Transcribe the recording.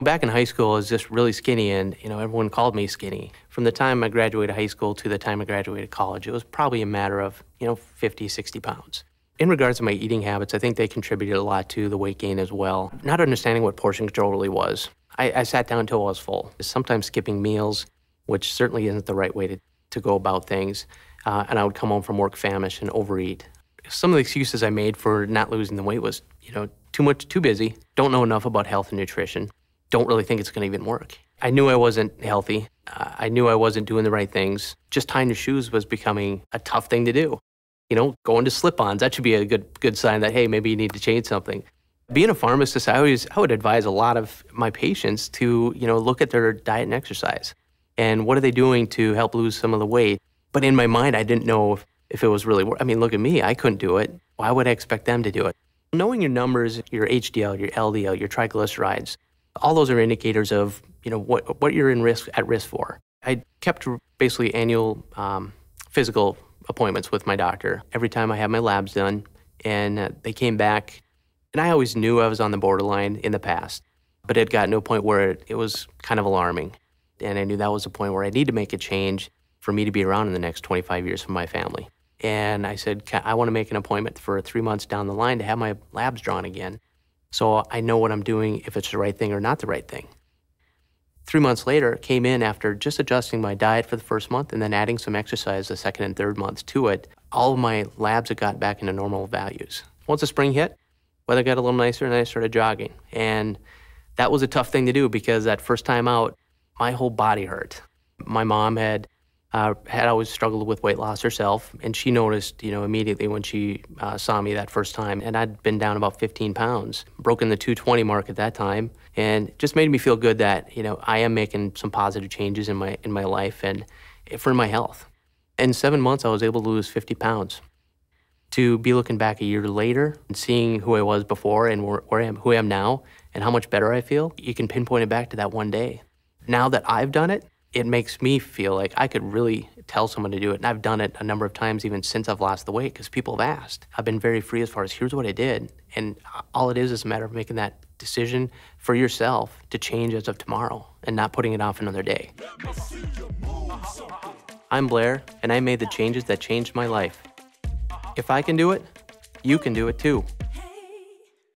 Back in high school, I was just really skinny, and everyone called me skinny. From the time I graduated high school to the time I graduated college, it was probably a matter of 50, 60 pounds. In regards to my eating habits, I think they contributed a lot to the weight gain as well. Not understanding what portion control really was. I sat down until I was full. Sometimes skipping meals, which certainly isn't the right way to go about things. And I would come home from work famished and overeat. Some of the excuses I made for not losing the weight was, too busy, don't know enough about health and nutrition, don't really think it's going to even work. I knew I wasn't healthy. I knew I wasn't doing the right things. Just tying your shoes was becoming a tough thing to do. Going to slip-ons, that should be a good sign that, hey, maybe you need to change something. Being a pharmacist, I would advise a lot of my patients to, look at their diet and exercise. And what are they doing to help lose some of the weight? But in my mind, I didn't know if it was really working. I mean, look at me, I couldn't do it. Why would I expect them to do it? Knowing your numbers, your HDL, your LDL, your triglycerides, all those are indicators of, what you're at risk for. I kept basically annual physical appointments with my doctor every time I had my labs done, and they came back, and I always knew I was on the borderline in the past, but it got to a point where it was kind of alarming, and I knew that was a point where I need to make a change for me to be around in the next 25 years for my family. And I said, I want to make an appointment for 3 months down the line to have my labs drawn again, so I know what I'm doing, if it's the right thing or not the right thing. 3 months later, came in after just adjusting my diet for the first month and then adding some exercise the second and third months to it. All of my labs had got back into normal values. Once the spring hit, weather got a little nicer and I started jogging. And that was a tough thing to do because that first time out, my whole body hurt. My mom had always struggled with weight loss herself, and she noticed, immediately when she saw me that first time, and I'd been down about 15 pounds, broken the 220 mark at that time, and it just made me feel good that, I am making some positive changes in my life and for my health. In 7 months, I was able to lose 50 pounds. To be looking back a year later and seeing who I was before and who I am now and how much better I feel, you can pinpoint it back to that one day. Now that I've done it, it makes me feel like I could really tell someone to do it. And I've done it a number of times even since I've lost the weight because people have asked. I've been very free as far as here's what I did. And all it is a matter of making that decision for yourself to change as of tomorrow and not putting it off another day. I'm Blair, and I made the changes that changed my life. If I can do it, you can do it too.